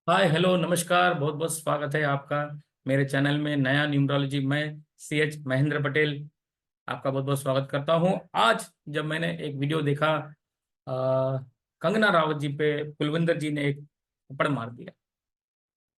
Hi hello नमस्कार, बहुत बहुत स्वागत है आपका मेरे चैनल में नया न्यूमरोलॉजी। मैं CH महेंद्र पटेल आपका बहुत बहुत स्वागत करता हूं। आज जब मैंने एक वीडियो देखा, कंगना रावत जी पे कुलविंदर जी ने एक थप्पड़ मार दिया,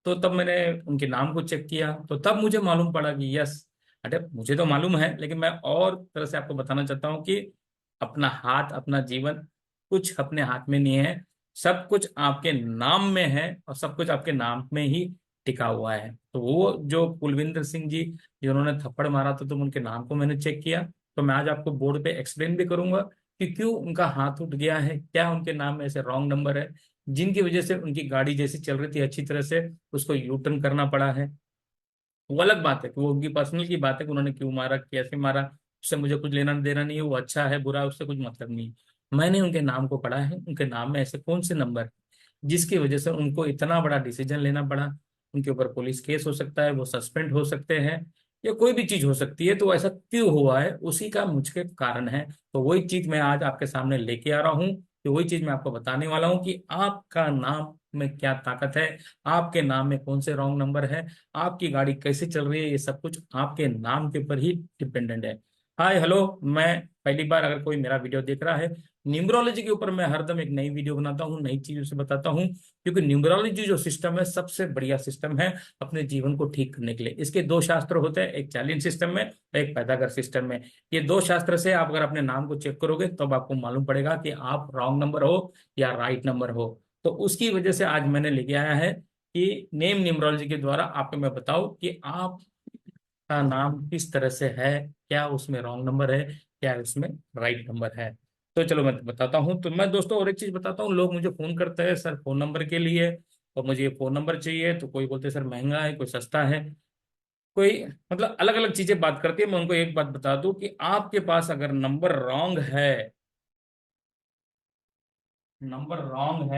तो तब मैंने उनके नाम को चेक किया, तो तब मुझे मालूम पड़ा कि यस, अरे मुझे तो मालूम है, लेकिन मैं और तरह से आपको बताना चाहता हूँ कि अपना हाथ, अपना जीवन कुछ अपने हाथ में नहीं है। सब कुछ आपके नाम में है और सब कुछ आपके नाम में ही टिका हुआ है। तो वो जो कुलविंदर सिंह जी जिन्होंने थप्पड़ मारा था, तो उनके नाम को मैंने चेक किया। तो मैं आज आपको बोर्ड पे एक्सप्लेन भी करूंगा कि क्यों उनका हाथ उठ गया है, क्या उनके नाम में ऐसे रॉन्ग नंबर है जिनकी वजह से उनकी गाड़ी जैसी चल रही थी अच्छी तरह से, उसको यू टर्न करना पड़ा है। वो अलग बात है कि वो उनकी पर्सनल की बात है कि उन्होंने क्यों मारा, कैसे मारा, उससे मुझे कुछ लेना देना नहीं है। वो अच्छा है बुरा है, उससे कुछ मतलब नहीं है। मैंने उनके नाम को पढ़ा है, उनके नाम में ऐसे कौन से नंबर हैं जिसकी वजह से उनको इतना बड़ा डिसीजन लेना पड़ा। उनके ऊपर पुलिस केस हो सकता है, वो सस्पेंड हो सकते हैं, या कोई भी चीज हो सकती है। तो ऐसा क्यों हुआ है, उसी का मुझे कारण है। तो वही चीज मैं आज आपके सामने लेके आ रहा हूँ, कि वही चीज मैं आपको बताने वाला हूँ कि आपका नाम में क्या ताकत है, आपके नाम में कौन से रॉन्ग नंबर है, आपकी गाड़ी कैसे चल रही है, ये सब कुछ आपके नाम के ऊपर ही डिपेंडेंट है। हाय हेलो, मैं पहली बार अगर कोई मेरा वीडियो देख रहा है, न्यूमरोलॉजी के ऊपर मैं हरदम एक नई वीडियो बनाता हूँ, नई चीजों से बताता हूँ, क्योंकि न्यूमरोलॉजी जो सिस्टम है सबसे बढ़िया सिस्टम है अपने जीवन को ठीक करने के लिए। इसके दो शास्त्र होते हैं, एक चालीन सिस्टम में और एक पैदागर सिस्टम में। ये दो शास्त्र से आप अगर अपने नाम को चेक करोगे तब आपको मालूम पड़ेगा कि आप रॉन्ग नंबर हो या राइट नंबर हो। तो उसकी वजह से आज मैंने लेके आया है कि नेम न्यूमरोलॉजी के द्वारा आपको मैं बताऊं कि आपका नाम किस तरह से है, क्या उसमें रॉन्ग नंबर है, क्या उसमें राइट नंबर है। तो चलो मैं बताता हूँ। तो मैं दोस्तों और एक चीज बताता हूँ, लोग मुझे फोन करते हैं सर फोन नंबर के लिए, और मुझे ये फोन नंबर चाहिए। तो कोई बोलते हैं सर महंगा है, कोई सस्ता है, कोई मतलब अलग अलग चीजें बात करती है। मैं उनको एक बात बता दूं कि आपके पास अगर नंबर रॉन्ग है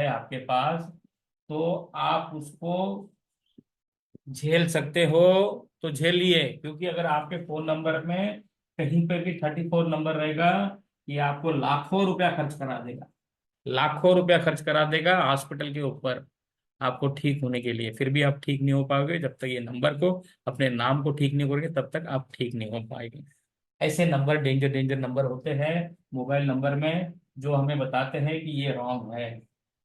आपके पास, तो आप उसको झेल सकते हो, तो झेलिए। क्योंकि अगर आपके फोन नंबर में कहीं पे भी 34 नंबर रहेगा, ये आपको लाखों रुपया खर्च करा देगा, लाखों रुपया खर्च करा देगा हॉस्पिटल के ऊपर आपको ठीक होने के लिए। फिर भी आप ठीक नहीं हो पाओगे जब तक ये नंबर को, अपने नाम को ठीक नहीं करोगे, तब तक आप ठीक नहीं हो पाएंगे। ऐसे नंबर डेंजर डेंजर नंबर होते हैं मोबाइल नंबर में, जो हमें बताते हैं कि ये रॉन्ग है,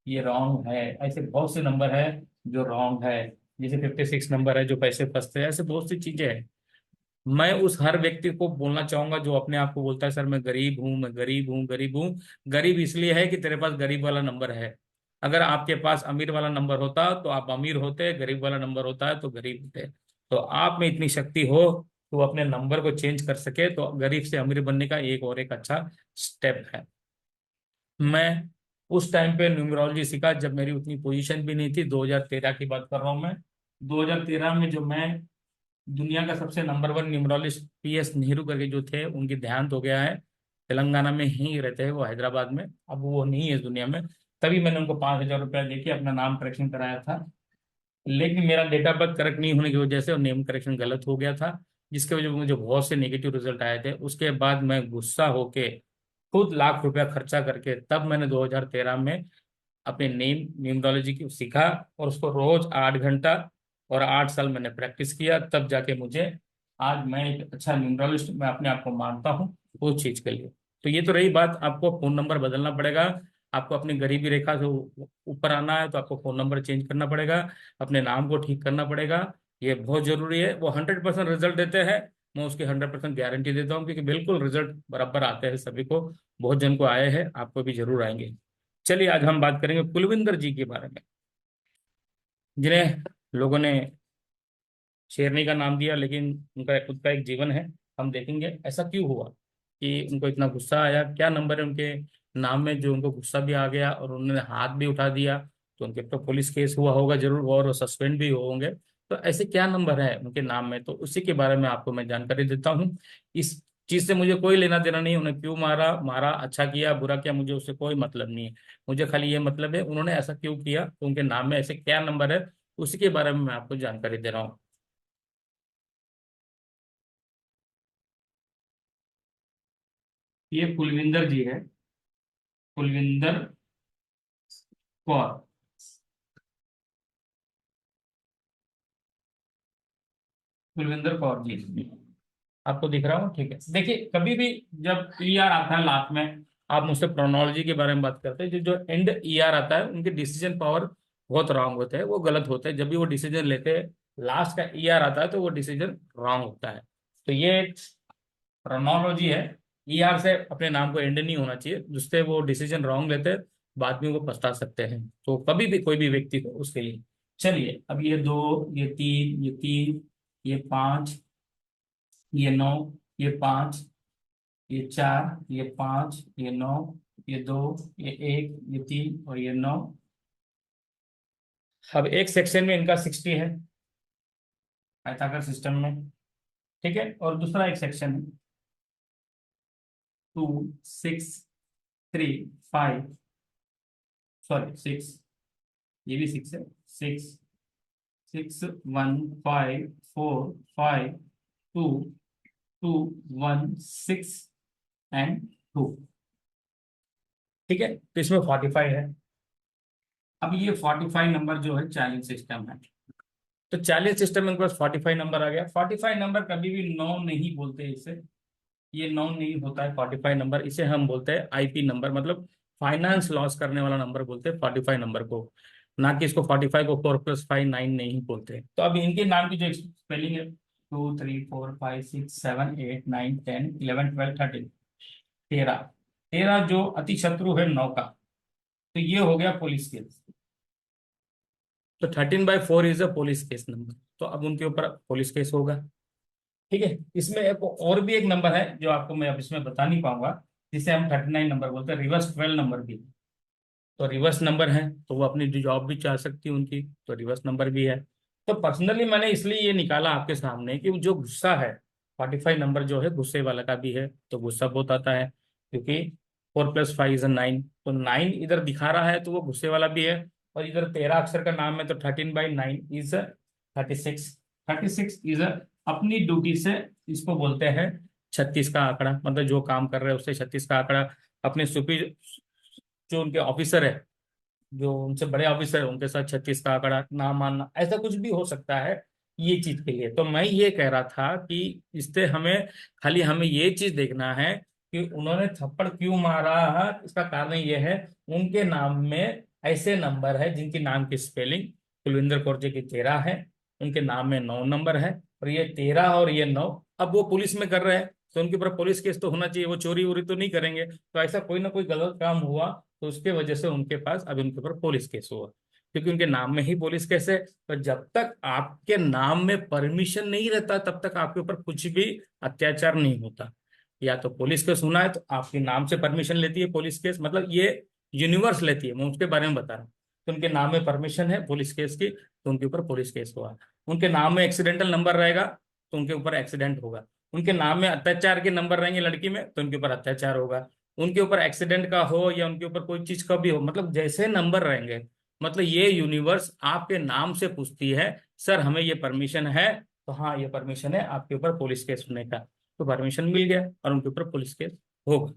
ये रॉन्ग है। ऐसे बहुत से नंबर है जो रॉन्ग है, जैसे 56 नंबर है जो पैसे फंसते हैं। ऐसे बहुत सी चीजें हैं। मैं उस हर व्यक्ति को बोलना चाहूंगा जो अपने आप को बोलता है सर मैं गरीब हूं, मैं गरीब हूं, गरीब हूं। गरीब इसलिए है कि तेरे पास गरीब वाला नंबर है। अगर आपके पास अमीर वाला नंबर होता तो आप अमीर होते, गरीब वाला नंबर होता है तो गरीब होते। तो आप में इतनी शक्ति हो तो वो अपने नंबर को चेंज कर सके, तो गरीब से अमीर बनने का एक और एक अच्छा स्टेप है। मैं उस टाइम पे न्यूमरोलॉजी सीखा जब मेरी उतनी पोजीशन भी नहीं थी। 2013 की बात कर रहा हूँ मैं। 2013 में जो मैं, दुनिया का सबसे number one numerologist PS Nehru करके जो थे, उनकी देहांत हो गया है। तेलंगाना में ही रहते हैं वो, हैदराबाद में। अब वो नहीं है इस दुनिया में। तभी मैंने उनको 5,000 रुपया देके अपना नाम करेक्शन कराया था। लेकिन मेरा डेट ऑफ बर्थ करेक्ट नहीं होने की वजह से और नेम करेक्शन गलत हो गया था, जिसके वजह से मुझे बहुत से नेगेटिव रिजल्ट आए थे। उसके बाद मैं गुस्सा होके खुद लाख रुपया खर्चा करके तब मैंने 2013 में अपने न्यूमरोलॉजी की सीखा, और उसको रोज 8 घंटा और 8 साल मैंने प्रैक्टिस किया। तब जाके मुझे आज मैं एक अच्छा न्यूमरोलॉजिस्ट मैं अपने आप को मानता हूँ उस चीज के लिए। तो ये तो रही बात, आपको फोन नंबर बदलना पड़ेगा। आपको अपनी गरीबी रेखा से ऊपर आना है तो आपको फोन नंबर चेंज करना पड़ेगा, अपने नाम को ठीक करना पड़ेगा। ये बहुत जरूरी है। वो 100% रिजल्ट देते हैं, मैं उसकी 100% गारंटी देता हूँ, क्योंकि बिल्कुल रिजल्ट बराबर आते हैं सभी को। बहुत जन को आए हैं, आपको भी जरूर आएंगे। चलिए आज हम बात करेंगे कुलविंदर जी के बारे में, जिन्हें लोगों ने शेरनी का नाम दिया, लेकिन उनका खुद का एक जीवन है। हम देखेंगे ऐसा क्यों हुआ कि उनको इतना गुस्सा आया, क्या नंबर है उनके नाम में जो उनको गुस्सा भी आ गया और उन्होंने हाथ भी उठा दिया। तो उनके तो पुलिस केस हुआ होगा जरूर, और सस्पेंड भी होंगे। तो ऐसे क्या नंबर है उनके नाम में, तो उसी के बारे में आपको मैं जानकारी देता हूँ। इस चीज से मुझे कोई लेना देना नहीं, उन्हें क्यों मारा, मारा अच्छा किया बुरा किया, मुझे उससे कोई मतलब नहीं है। मुझे खाली ये मतलब है उन्होंने ऐसा क्यों किया, तो उनके नाम में ऐसे क्या नंबर है, उसी के बारे में मैं आपको जानकारी दे रहा हूँ। ये कुलविंदर जी है, कुलविंदर कौर। कुलविंदर कौर जी, आपको दिख रहा हूँ? ठीक है। देखिए, कभी भी जब ER आता है लास्ट में, आप मुझसे प्रोनोलॉजी के बारे में बात करते हैं, जो जो एंड ER आता है उनके डिसीजन पावर बहुत रॉन्ग होते हैं, वो गलत होते हैं। जब भी वो डिसीजन लेते हैं, लास्ट का ER आता है तो वो डिसीजन रॉन्ग होता है। तो ये प्रोनोलॉजी है। ER से अपने नाम को एंड नहीं होना चाहिए, जिससे वो डिसीजन रॉन्ग लेते हैं, बाद में वो पछता सकते हैं। तो कभी भी कोई भी व्यक्ति हो उसके लिए। चलिए, अब ये 2, ये 3, ये 5, ये 9, ये 5, ये 4, ये 5, ये 9, ये 2, ये 1, ये 3 और ये 9। अब एक सेक्शन में इनका 60 है, आयताकार सिस्टम में। ठीक है। और दूसरा एक सेक्शन है, 2, 6, 3, 5, सॉरी 6, ये भी 6 है। 6, 6, 1, 5, 4, 5, 2, 2, 1, 6 एंड 2। ठीक है। तो इसमें 45 है। अब ये 45 नंबर जो है चैलेंज सिस्टम है। तो चैलेंज सिस्टम में उनके पास 45 नंबर आ गया। 45 नंबर कभी भी 9 नहीं बोलते इसे, ये 9 नहीं होता है 45 नंबर। इसे हम बोलते हैं IP नंबर, मतलब फाइनेंस लॉस करने वाला नंबर बोलते हैं 45 नंबर को। ना कि इसको 45 को 4+5 9 नहीं बोलते। तो अब इनके नाम की जो स्पेलिंग है, 2, 3, 4, 5, 6, 7, 8, 9, 10, 11, 12, 13, 13। 13 जो अति शत्रु है 9 का, तो ये हो गया पुलिस केस। तो 13/4 is a police case number. तो अब उनके ऊपर पुलिस केस होगा। ठीक है। इसमें एक और भी एक नंबर है जो आपको मैं अब इसमें बता नहीं पाऊंगा, जिसे हम 39 नंबर बोलते हैं, रिवर्स 12 नंबर भी। तो रिवर्स नंबर है, तो वो अपनी जॉब भी चाह सकती है उनकी, तो रिवर्स नंबर भी है। तो पर्सनली मैंने इसलिए ये निकाला आपके सामने कि जो गुस्सा है, 45 नंबर जो है गुस्से वाला का भी है, तो गुस्सा बहुत आता है, क्योंकि 4+5 इज 9। तो 9 इधर दिखा रहा है तो वो गुस्से वाला भी है। और इधर 13 अक्षर का नाम है, तो 13/9 इज 36। 36 इज अपनी ड्यूटी से, इसको बोलते हैं 36 का आंकड़ा, मतलब जो काम कर रहे हैं उससे 36 का आंकड़ा। अपने सुपीरियर, जो उनके ऑफिसर है, जो उनसे बड़े ऑफिसर है, उनके साथ 36 का आंकड़ा ना मानना, ऐसा कुछ भी हो सकता है ये चीज के लिए। तो मैं ये कह रहा था कि इससे हमें, खाली हमें ये चीज देखना है कि उन्होंने थप्पड़ क्यों मारा है। इसका कारण ये है, उनके नाम में ऐसे नंबर है जिनकी नाम की स्पेलिंग कुलविंदर कौर जी की 13 है, उनके नाम में 9 नंबर है, और ये 13 और ये 9। अब वो पुलिस में कर रहे हैं, तो उनके ऊपर पुलिस केस तो होना चाहिए, वो चोरी वोरी तो नहीं करेंगे। तो ऐसा कोई ना कोई गलत काम हुआ, तो उसके वजह से उनके पास अभी उनके ऊपर पुलिस केस हुआ, क्योंकि उनके नाम में ही पुलिस केस है। तो जब तक आपके नाम में परमिशन नहीं रहता, तब तक आपके ऊपर कुछ भी अत्याचार नहीं होता। या तो पुलिस केस होना है तो आपके नाम से परमिशन लेती है पुलिस केस, मतलब ये यूनिवर्स लेती है, मैं उसके बारे में बता रहा हूँ। तो उनके नाम में परमिशन है पुलिस केस की, तो उनके ऊपर पुलिस केस हुआ। उनके नाम में एक्सीडेंटल नंबर रहेगा, तो उनके ऊपर एक्सीडेंट होगा। उनके नाम में अत्याचार के नंबर रहेंगे लड़की में, तो उनके ऊपर अत्याचार होगा। उनके ऊपर एक्सीडेंट का हो या उनके ऊपर कोई चीज का भी हो, मतलब जैसे नंबर रहेंगे, मतलब ये यूनिवर्स आपके नाम से पूछती है, सर हमें ये परमिशन है? तो हाँ, ये परमिशन है आपके ऊपर पुलिस केस होने का। तो परमिशन मिल गया और उनके ऊपर पुलिस केस होगा।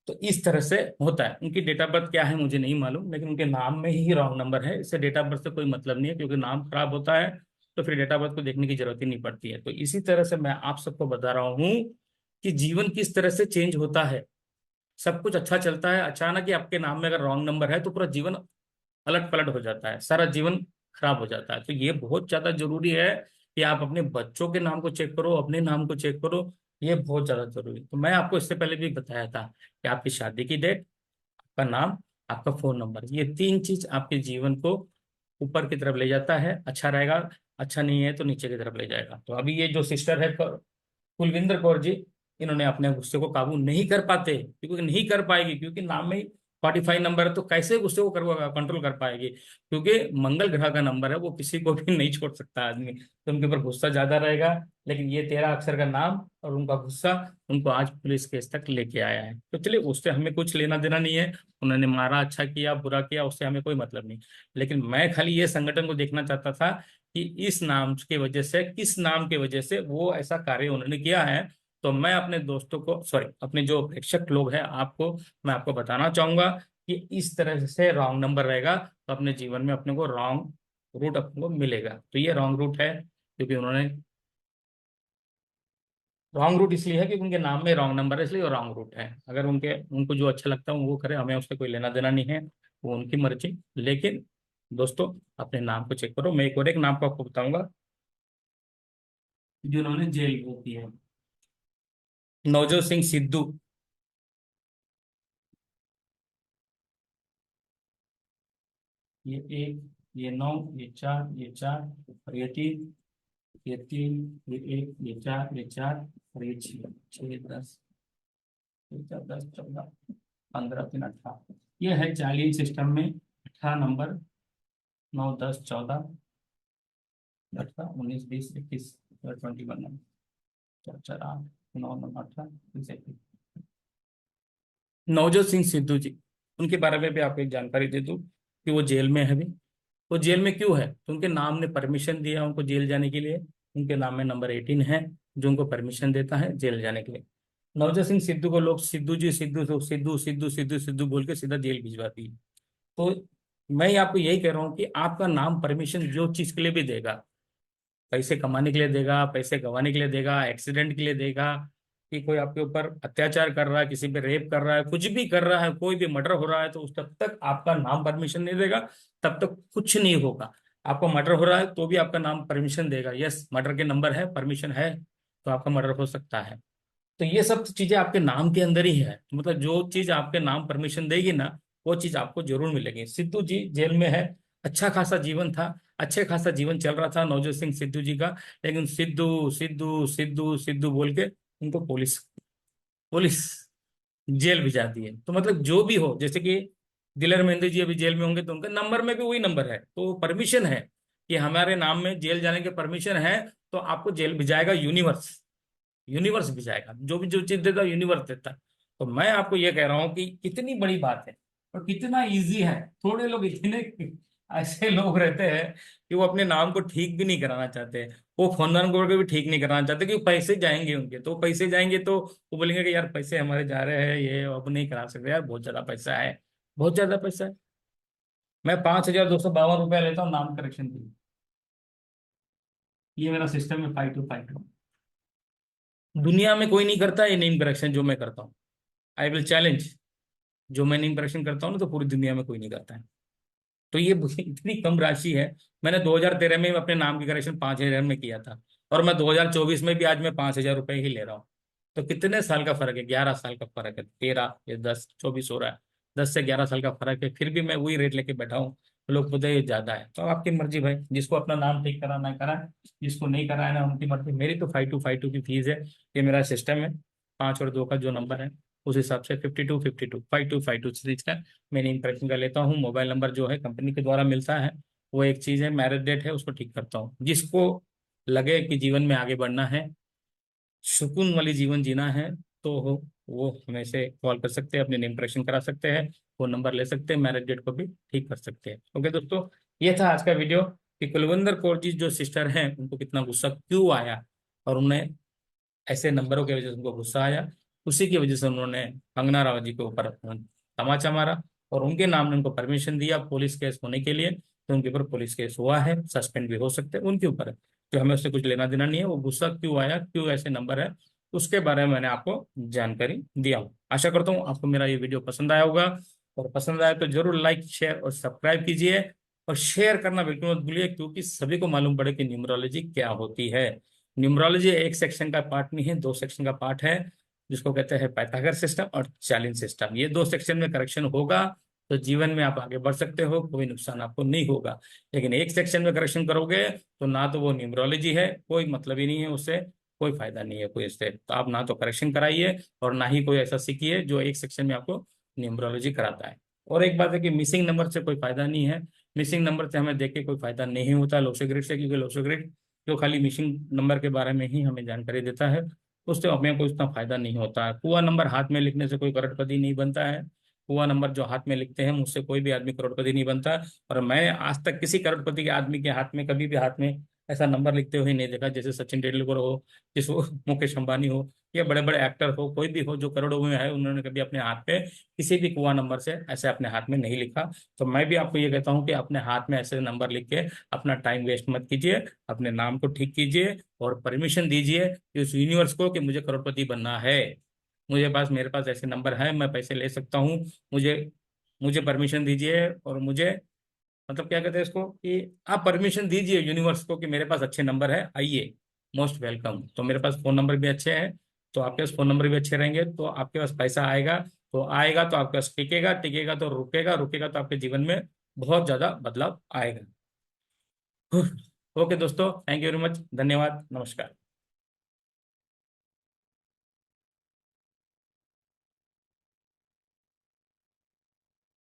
तो इस तरह से होता है। उनकी डेट ऑफ बर्थ क्या है मुझे नहीं मालूम, लेकिन उनके नाम में ही रॉन्ग नंबर है। इससे डेट ऑफ बर्थ से कोई मतलब नहीं है, क्योंकि नाम खराब होता है तो फिर डेट ऑफ बर्थ को देखने की जरूरत ही नहीं पड़ती है। तो इसी तरह से मैं आप सबको बता रहा हूँ कि जीवन किस तरह से चेंज होता है। सब कुछ अच्छा चलता है, अचानक ही आपके नाम में अगर रॉन्ग नंबर है तो पूरा जीवन अलट पलट हो जाता है, सारा जीवन खराब हो जाता है। तो ये बहुत ज्यादा जरूरी है कि आप अपने बच्चों के नाम को चेक करो, अपने नाम को चेक करो। ये बहुत ज्यादा जरूरी है। तो मैं आपको इससे पहले भी बताया था कि आपकी शादी की डेट, आपका नाम, आपका फोन नंबर, ये 3 चीज आपके जीवन को ऊपर की तरफ ले जाता है, अच्छा रहेगा। अच्छा नहीं है तो नीचे की तरफ ले जाएगा। तो अभी ये जो सिस्टर है कुलविंदर कौर जी, इन्होंने अपने गुस्से को काबू नहीं कर पाते, क्योंकि नहीं कर पाएगी, क्योंकि नाम में ही 45 नंबर है, तो कैसे गुस्से को कर कंट्रोल कर पाएगी? क्योंकि मंगल ग्रह का नंबर है, वो किसी को भी नहीं छोड़ सकता आदमी, तो उनके ऊपर गुस्सा ज्यादा रहेगा। लेकिन ये 13 अक्षर का नाम और उनका गुस्सा उनको आज पुलिस केस तक लेके आया है। तो चलिए, उससे हमें कुछ लेना देना नहीं है। उन्होंने मारा, अच्छा किया बुरा किया, उससे हमें कोई मतलब नहीं। लेकिन मैं खाली ये संगठन को देखना चाहता था कि इस नाम की वजह से, किस नाम की वजह से वो ऐसा कार्य उन्होंने किया है। तो मैं अपने दोस्तों को, सॉरी, अपने जो प्रेक्षक लोग हैं, आपको, मैं आपको बताना चाहूंगा कि इस तरह से रॉन्ग नंबर रहेगा तो अपने जीवन में अपने को रॉन्ग रूट अपने को मिलेगा। तो ये रॉन्ग रूट है, क्योंकि उन्होंने रॉन्ग रूट इसलिए है क्योंकि उनके नाम में रॉन्ग नंबर है, इसलिए वो रॉन्ग रूट है। अगर उनको जो अच्छा लगता है वो करे, हमें उससे कोई लेना देना नहीं है, वो उनकी मर्जी। लेकिन दोस्तों, अपने नाम को चेक करो। मैं एक नाम को आपको बताऊंगा जिन्होंने जेल होती है। नवजोत सिंह सिद्धू। ये एक, ये नौ, ये चार, ये चार, और ये तीन, ये तीन, ये एक, ये चार, ये चार, और ये छः। छः, 10, ये चार, 10, 14, 15, 3, 18। ये है चार्लियन सिस्टम में 18 नंबर। 9, 10, 14, 18, 19, 20, 21, 21, 4, 4, 8, 9, 9, 18, 20, 21। नवजोत सिंह सिद्धू जी, उनके बारे में भी आपको एक जानकारी दे दूं कि वो जेल में है अभी। वो जेल में क्यों है? तो उनके नाम ने परमिशन दिया उनको जेल जाने के लिए। उनके नाम में नंबर 18 है, जो उनको परमिशन देता है जेल जाने के लिए। नवजोत सिंह सिद्धू को लोग सिद्धू जी, सिद्धू तो सिद्धू सिद्धू सिद्धू सिद्धू बोल के सीधा जेल भिजवाती है। तो मैं आपको यही कह रहा हूँ कि आपका नाम परमिशन जो चीज के लिए भी देगा, पैसे कमाने के लिए देगा, पैसे गंवाने के लिए देगा, एक्सीडेंट के लिए देगा, कि कोई आपके ऊपर अत्याचार कर रहा है, किसी पे रेप कर रहा है, कुछ भी कर रहा है, कोई भी मर्डर हो रहा है, तो उस तब तक आपका नाम परमिशन नहीं देगा, तब तक कुछ नहीं होगा। आपको मर्डर हो रहा है तो भी आपका नाम परमिशन देगा, यस मर्डर के नंबर है, परमिशन है, तो आपका मर्डर हो सकता है। तो ये सब चीजें आपके नाम के अंदर ही है। तो मतलब जो चीज आपके नाम परमिशन देगी ना, वो चीज आपको जरूर मिलेगी। सिद्धू जी जेल में है, अच्छा खासा जीवन था, अच्छे खासा जीवन चल रहा था नवजोत सिंह सिद्धू जी का। लेकिन सिद्धू सिद्धू सिद्धू सिद्धू बोल के उनको पुलिस पुलिस जेल भिजा दी है। तो मतलब जो भी हो, जैसे कि दिलेर मेहंदी जी अभी जेल में होंगे, तो उनके नंबर में भी वही नंबर है, तो परमिशन है कि हमारे नाम में जेल जाने की परमिशन है, तो आपको जेल भिजाएगा यूनिवर्स। यूनिवर्स भी जाएगा, जो भी जो चीज देता है यूनिवर्स देता है। तो मैं आपको ये कह रहा हूँ कि कितनी बड़ी बात है और कितना इजी है। थोड़े लोग इतने ऐसे लोग रहते हैं कि वो अपने नाम को ठीक भी नहीं कराना चाहते। वो खानदान को भी ठीक नहीं कराना चाहते, क्योंकि पैसे जाएंगे उनके, तो पैसे जाएंगे तो वो बोलेंगे कि यार पैसे हमारे जा रहे हैं, ये अब नहीं करा सकते यार, बहुत ज्यादा पैसा है, बहुत ज्यादा पैसा है। मैं 5,252 रुपया लेता हूँ नाम करेक्शन के लिए। ये मेरा सिस्टम है, 5252। दुनिया में कोई नहीं करता ये नेम करेक्शन जो मैं करता हूँ। आई विल चैलेंज, जो मैं नेम करेक्शन करता हूँ ना, तो पूरी दुनिया में कोई नहीं करता है। तो ये इतनी कम राशि है। मैंने 2013 में अपने नाम की करेक्शन 5,000 में किया था, और मैं 2024 में भी आज मैं 5,000 रुपये ही ले रहा हूँ। तो कितने साल का फर्क है? 11 साल का फर्क है, 13 या 10, 24 हो रहा है, 10 से 11 साल का फर्क है, फिर भी मैं वही रेट लेके बैठा हूँ। तो लोग बोलते हैं ये ज्यादा है। तो आपकी मर्जी भाई, जिसको अपना नाम ठीक कराना है कराए, जिसको नहीं कराना है उनकी मर्जी। मेरी तो 5252 की फीस है। ये मेरा सिस्टम है, 5 और 2 का जो नंबर है उस हिसाब से 5252 5252 सीरीज का मैंने इंप्रेशन का लेता हूँ। मोबाइल नंबर जो है कंपनी के द्वारा मिलता है, वो एक चीज़ है। मैरिज डेट है उसको ठीक करता हूँ। जिसको लगे कि जीवन में आगे बढ़ना है, सुकून वाली जीवन जीना है, तो वो हमें से कॉल कर सकते हैं, अपने नेम करेक्शन करा सकते हैं, फोन नंबर ले सकते हैं, मैरिज डेट को भी ठीक कर सकते हैं। ओके दोस्तों, ये था आज का वीडियो कि कुलविंदर कौर जी जो सिस्टर हैं उनको कितना गुस्सा क्यों आया, और उन्हें ऐसे नंबरों की वजह से उनको गुस्सा आया। उसी की वजह से उन्होंने कंगना रावत जी के ऊपर तमाचा मारा, और उनके नाम ने उनको परमिशन दिया पुलिस केस होने के लिए। तो उनके ऊपर पुलिस केस हुआ है, सस्पेंड भी हो सकते हैं, उनके ऊपर है। तो हमें उससे कुछ लेना देना नहीं है। वो गुस्सा क्यों आया, क्यों ऐसे नंबर है, उसके बारे में मैंने आपको जानकारी दिया हूँ। आशा करता हूँ आपको मेरा ये वीडियो पसंद आया होगा, और पसंद आया तो जरूर लाइक शेयर और सब्सक्राइब कीजिए। और शेयर करना बिल्कुल मत भूलिए, क्योंकि सभी को मालूम पड़े कि न्यूमरोलॉजी क्या होती है। न्यूमरोलॉजी एक सेक्शन का पार्ट नहीं है, 2 सेक्शन का पार्ट है, जिसको कहते हैं पाइथागोरस सिस्टम और चार्लियन सिस्टम। ये 2 सेक्शन में करेक्शन होगा तो जीवन में आप आगे बढ़ सकते हो, कोई नुकसान आपको नहीं होगा। लेकिन एक सेक्शन में करेक्शन करोगे तो ना तो वो न्यूमरोलॉजी है, कोई मतलब ही नहीं है उससे, कोई फायदा नहीं है कोई इससे। तो आप ना तो करेक्शन कराइए, और ना ही कोई ऐसा सीखिए जो एक सेक्शन में आपको न्यूमरोलॉजी कराता है। और एक बात है कि मिसिंग नंबर से कोई फायदा नहीं है। मिसिंग नंबर से हमें देख के कोई फायदा नहीं होता लोसेग्रिड से, क्योंकि लोसेग्रिड जो खाली मिसिंग नंबर के बारे में ही हमें जानकारी देता है, उससे हमें कोई उतना फायदा नहीं होता है। पुआ नंबर हाथ में लिखने से कोई करोड़पति नहीं बनता है। पुआ नंबर जो हाथ में लिखते हैं मुझसे कोई भी आदमी करोड़पति नहीं बनता। और मैं आज तक किसी करोड़पति के आदमी के हाथ में कभी भी हाथ में ऐसा नंबर लिखते हुए नहीं देखा। जैसे सचिन तेंदुलकर हो, जिस वो मुकेश अंबानी हो, या बड़े बड़े एक्टर हो, कोई भी हो जो करोड़ों में है, उन्होंने कभी अपने हाथ पे किसी भी कुआ नंबर से ऐसे अपने हाथ में नहीं लिखा। तो मैं भी आपको ये कहता हूँ कि अपने हाथ में ऐसे नंबर लिख के अपना टाइम वेस्ट मत कीजिए, अपने नाम को ठीक कीजिए और परमिशन दीजिए कि उस यूनिवर्स को कि मुझे करोड़पति बनना है। मेरे पास ऐसे नंबर है, मैं पैसे ले सकता हूँ। मुझे मुझे परमिशन दीजिए, और मुझे मतलब क्या कहते हैं इसको, कि आप परमिशन दीजिए यूनिवर्स को कि मेरे पास अच्छे नंबर है, आइए, मोस्ट वेलकम। तो मेरे पास फोन नंबर भी अच्छे हैं, तो आपके पास फोन नंबर भी अच्छे रहेंगे तो आपके पास पैसा आएगा। तो आएगा तो आपके पास टिकेगा, टिकेगा तो रुकेगा, रुकेगा तो आपके जीवन में बहुत ज्यादा बदलाव आएगा। ओके दोस्तों, थैंक यू वेरी मच, धन्यवाद, नमस्कार।